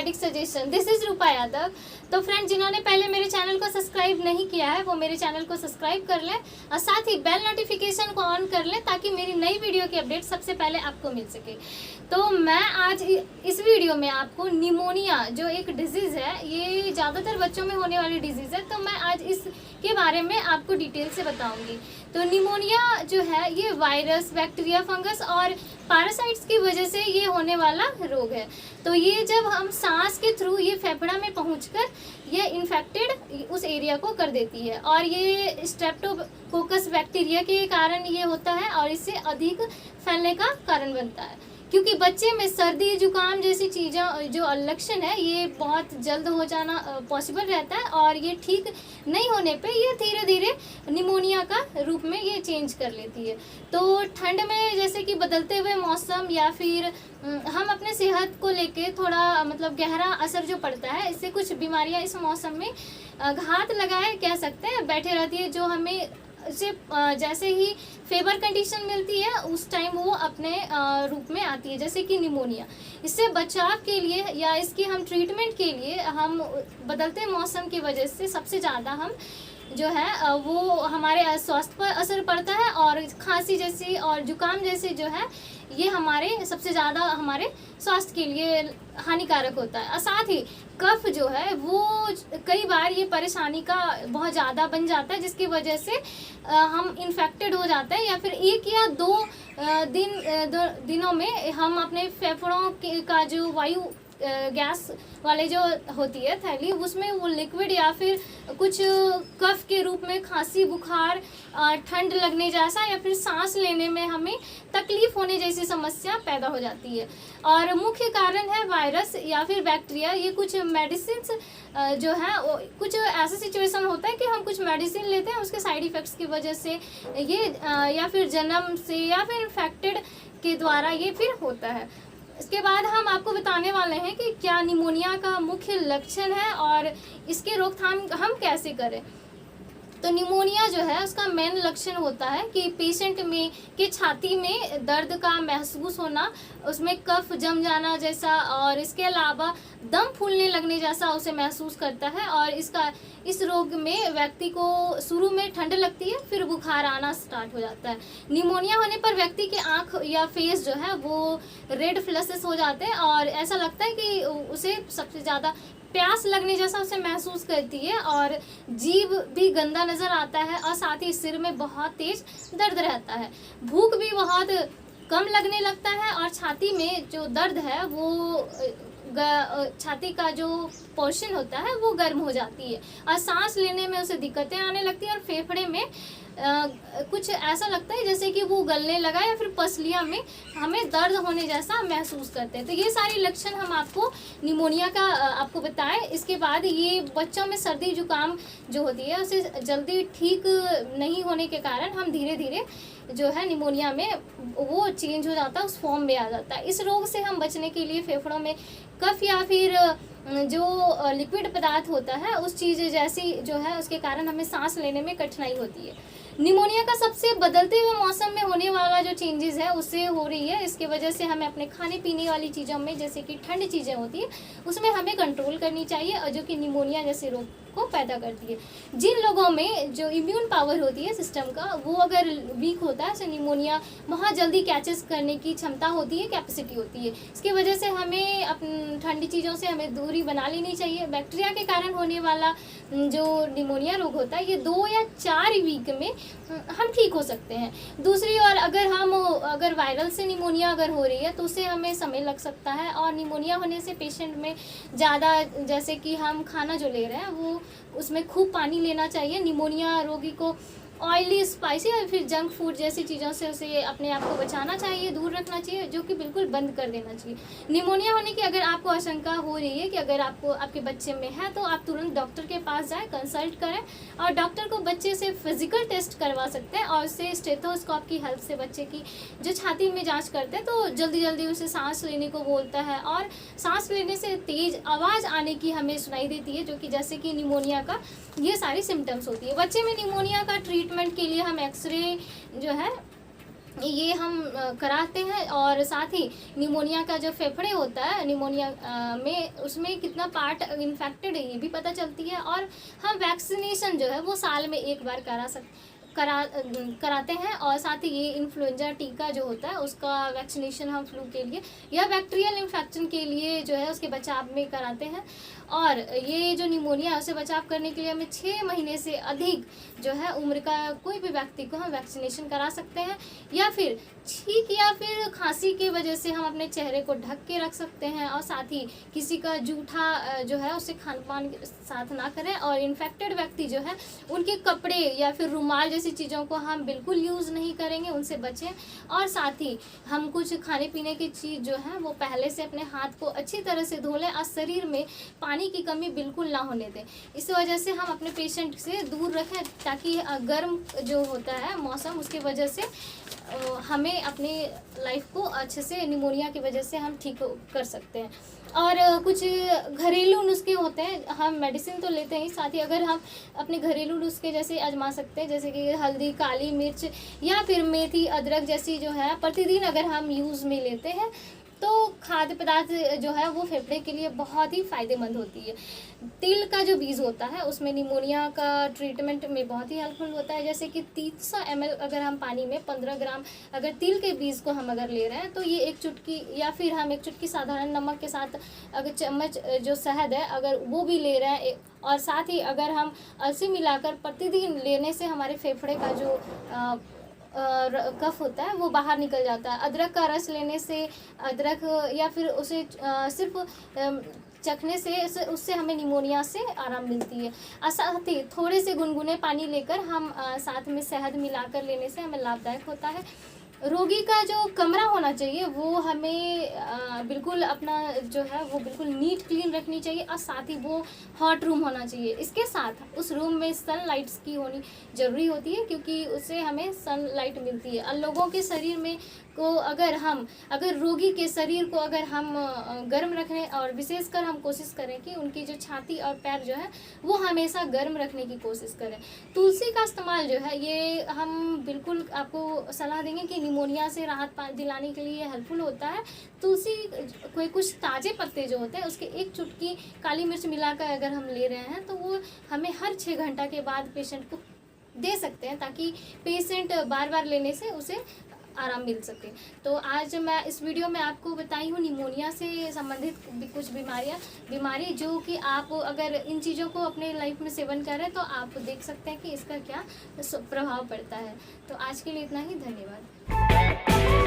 Medic suggestion. This is रूपा यादव। तो friend, जिन्होंने पहले मेरे चैनल को सब्सक्राइब नहीं किया है वो मेरे चैनल को सब्सक्राइब कर लें और साथ ही बेल नोटिफिकेशन को ऑन कर लें ताकि मेरी नई वीडियो की अपडेट सबसे पहले आपको मिल सके। तो मैं आज इस वीडियो में आपको निमोनिया जो एक डिजीज़ है, ये ज़्यादातर बच्चों में होने वाली डिजीज़ है, तो मैं आज इसके बारे में आपको डिटेल से बताऊंगी। तो निमोनिया जो है ये वायरस, बैक्टीरिया, फंगस और पैरासाइट्स की वजह से ये होने वाला रोग है। तो ये जब हम सांस के थ्रू ये फेफड़ा में पहुंचकर ये इन्फेक्टेड उस एरिया को कर देती है और ये स्ट्रेप्टोकोकस बैक्टीरिया के कारण ये होता है और इससे अधिक फैलने का कारण बनता है। क्योंकि बच्चे में सर्दी जुकाम जैसी चीज़ें जो लक्षण है ये बहुत जल्द हो जाना पॉसिबल रहता है और ये ठीक नहीं होने पे ये धीरे धीरे निमोनिया का रूप में ये चेंज कर लेती है। तो ठंड में जैसे कि बदलते हुए मौसम या फिर हम अपने सेहत को लेके थोड़ा मतलब गहरा असर जो पड़ता है, इससे कुछ बीमारियां इस मौसम में घात लगाए कह सकते हैं बैठे रहती है, जो हमें से जैसे ही फेवर कंडीशन मिलती है उस टाइम वो अपने रूप में आती है, जैसे कि निमोनिया। इससे बचाव के लिए या इसकी हम ट्रीटमेंट के लिए हम बदलते मौसम की वजह से सबसे ज़्यादा हम जो है वो हमारे स्वास्थ्य पर असर पड़ता है और खांसी जैसी और जुकाम जैसे जो है ये हमारे सबसे ज़्यादा हमारे स्वास्थ्य के लिए हानिकारक होता है। और साथ ही कफ जो है वो कई बार ये परेशानी का बहुत ज़्यादा बन जाता है, जिसकी वजह से हम इन्फेक्टेड हो जाते हैं या फिर एक या दो दिनों में हम अपने फेफड़ों का जो वायु गैस वाले जो होती है थैली, उसमें वो लिक्विड या फिर कुछ कफ के रूप में खांसी, बुखार, ठंड लगने जैसा या फिर सांस लेने में हमें तकलीफ होने जैसी समस्या पैदा हो जाती है। और मुख्य कारण है वायरस या फिर बैक्टीरिया। ये कुछ मेडिसिन जो है कुछ ऐसा सिचुएशन होता है कि हम कुछ मेडिसिन लेते हैं, उसके साइड इफ़ेक्ट्स की वजह से ये या फिर जन्म से या फिर इन्फेक्टेड के द्वारा ये फिर होता है। इसके बाद हम आपको बताने वाले हैं कि क्या निमोनिया का मुख्य लक्षण है और इसके रोकथाम हम कैसे करें। तो निमोनिया जो है उसका मेन लक्षण होता है कि पेशेंट में के छाती में दर्द का महसूस होना, उसमें कफ जम जाना जैसा और इसके अलावा दम फूलने लगने जैसा उसे महसूस करता है। और इस रोग में व्यक्ति को शुरू में ठंड लगती है, फिर बुखार आना स्टार्ट हो जाता है। निमोनिया होने पर व्यक्ति की आँख या फेस जो है वो रेड फ्लशेस हो जाते हैं और ऐसा लगता है कि उसे सबसे ज़्यादा प्यास लगने जैसा उसे महसूस करती है और जीभ भी गंदा नज़र आता है और साथ ही सिर में बहुत तेज दर्द रहता है। भूख भी बहुत कम लगने लगता है और छाती में जो दर्द है वो छाती का जो पोर्शन होता है वो गर्म हो जाती है और सांस लेने में उसे दिक्कतें आने लगती है और फेफड़े में कुछ ऐसा लगता है जैसे कि वो गलने लगा या फिर पसलियाँ में हमें दर्द होने जैसा महसूस करते हैं। तो ये सारी लक्षण हम आपको निमोनिया का आपको बताएं। इसके बाद ये बच्चों में सर्दी जुकाम जो होती है उसे जल्दी ठीक नहीं होने के कारण हम धीरे धीरे जो है निमोनिया में वो चेंज हो जाता है, उस फॉर्म में आ जाता है। इस रोग से हम बचने के लिए फेफड़ों में कफ या फिर जो लिक्विड पदार्थ होता है उस चीज़ जैसी जो है उसके कारण हमें सांस लेने में कठिनाई होती है। निमोनिया का सबसे बदलते हुए मौसम में होने वाला जो चेंजेस है उससे हो रही है। इसकी वजह से हमें अपने खाने पीने वाली चीज़ों में जैसे कि ठंड चीज़ें होती है उसमें हमें कंट्रोल करनी चाहिए और जो कि निमोनिया जैसे रोग को पैदा करती है। जिन लोगों में जो इम्यून पावर होती है सिस्टम का वो अगर वीक होता है तो निमोनिया बहुत जल्दी कैचेस करने की क्षमता होती है, कैपेसिटी होती है। इसकी वजह से हमें अपनी ठंडी चीज़ों से हमें दूरी बना लेनी चाहिए। बैक्टीरिया के कारण होने वाला जो निमोनिया रोग होता है ये 2 या 4 वीक में हम ठीक हो सकते हैं। दूसरी ओर अगर वायरल से निमोनिया अगर हो रही है तो उससे हमें समय लग सकता है और निमोनिया होने से पेशेंट में ज़्यादा जैसे कि हम खाना जो ले रहे हैं वो उसमें खूब पानी लेना चाहिए। निमोनिया रोगी को ऑयली, स्पाइसी या फिर जंक फूड जैसी चीज़ों से उसे अपने आप को बचाना चाहिए, दूर रखना चाहिए, जो कि बिल्कुल बंद कर देना चाहिए। निमोनिया होने की अगर आपको आशंका हो रही है कि अगर आपको आपके बच्चे में है तो आप तुरंत डॉक्टर के पास जाएं, कंसल्ट करें और डॉक्टर को बच्चे से फिजिकल टेस्ट करवा सकते हैं और उससे स्टेथोस्कोप की हेल्प से बच्चे की जो छाती में जाँच करते हैं तो जल्दी जल्दी उसे सांस लेने को बोलता है और सांस लेने से तेज़ आवाज़ आने की हमें सुनाई देती है, जो कि जैसे कि निमोनिया का ये सारी सिम्टम्स होती है। बच्चे में निमोनिया का ट्रीटमेंट के लिए हम एक्सरे जो है ये हम कराते हैं। और साथ ही निमोनिया का जो फेफड़े होता है, निमोनिया में उसमें कितना पार्ट इन्फेक्टेड है ये भी पता चलती है। और हम वैक्सीनेशन जो है वो साल में एक बार कराते हैं। और साथ ही ये इन्फ्लुएंजा टीका जो होता है उसका वैक्सीनेशन हम फ्लू के लिए या बैक्टीरियल इन्फेक्शन के लिए जो है उसके बचाव में कराते हैं। और ये जो निमोनिया है उसे बचाव करने के लिए हमें 6 महीने से अधिक जो है उम्र का कोई भी व्यक्ति को हम वैक्सीनेशन करा सकते हैं। या फिर छींक या फिर खांसी की वजह से हम अपने चेहरे को ढक के रख सकते हैं। और साथ ही किसी का जूठा जो है उसे खान पान के साथ ना करें। और इन्फेक्टेड व्यक्ति जो है उनके कपड़े या फिर रुमाल जैसी चीज़ों को हम बिल्कुल यूज़ नहीं करेंगे, उनसे बचें। और साथ ही हम कुछ खाने पीने की चीज़ जो है वो पहले से अपने हाथ को अच्छी तरह से धो लें और शरीर में पानी की कमी बिल्कुल ना होने दें। इस वजह से हम अपने पेशेंट से दूर रखें ताकि गर्म जो होता है मौसम उसकी वजह से हमें अपनी लाइफ को अच्छे से निमोनिया की वजह से हम ठीक कर सकते हैं। और कुछ घरेलू नुस्खे होते हैं, हम मेडिसिन तो लेते हैं, साथ ही अगर हम अपने घरेलू नुस्खे जैसे आजमा सकते हैं, जैसे कि हल्दी, काली मिर्च या फिर मेथी, अदरक जैसी जो है प्रतिदिन अगर हम यूज़ में लेते हैं तो खाद्य पदार्थ जो है वो फेफड़े के लिए बहुत ही फ़ायदेमंद होती है। तिल का जो बीज होता है उसमें निमोनिया का ट्रीटमेंट में बहुत ही हेल्पफुल होता है। जैसे कि 300 ml अगर हम पानी में 15 ग्राम अगर तिल के बीज को हम अगर ले रहे हैं तो ये एक चुटकी या फिर हम एक चुटकी साधारण नमक के साथ अगर चम्मच जो शहद है अगर वो भी ले रहे हैं, और साथ ही अगर हम अलसी मिलाकर प्रतिदिन लेने से हमारे फेफड़े का जो कफ होता है वो बाहर निकल जाता है। अदरक का रस लेने से, अदरक या फिर उसे सिर्फ चखने से उससे हमें निमोनिया से आराम मिलती है। और साथ ही थोड़े से गुनगुने पानी लेकर हम साथ में शहद मिलाकर लेने से हमें लाभदायक होता है। रोगी का जो कमरा होना चाहिए वो हमें बिल्कुल अपना जो है वो बिल्कुल नीट क्लीन रखनी चाहिए। और साथ ही वो हॉट रूम होना चाहिए। इसके साथ उस रूम में सनलाइट्स की होनी ज़रूरी होती है क्योंकि उससे हमें सनलाइट मिलती है। और लोगों के शरीर में को अगर रोगी के शरीर को अगर हम गर्म रखने और विशेषकर हम कोशिश करें कि उनकी जो छाती और पैर जो है वो हमेशा गर्म रखने की कोशिश करें। तुलसी का इस्तेमाल जो है ये हम बिल्कुल आपको सलाह देंगे कि निमोनिया से राहत दिलाने के लिए हेल्पफुल होता है। तुलसी कोई कुछ ताज़े पत्ते जो होते हैं उसके एक चुटकी काली मिर्च मिलाकर अगर हम ले रहे हैं तो वो हमें हर 6 घंटा के बाद पेशेंट को दे सकते हैं ताकि पेशेंट बार बार लेने से उसे आराम मिल सके। तो आज मैं इस वीडियो में आपको बताई हूँ निमोनिया से संबंधित कुछ बीमारी जो कि आप अगर इन चीज़ों को अपने लाइफ में सेवन करें तो आप देख सकते हैं कि इसका क्या प्रभाव पड़ता है। तो आज के लिए इतना ही, धन्यवाद।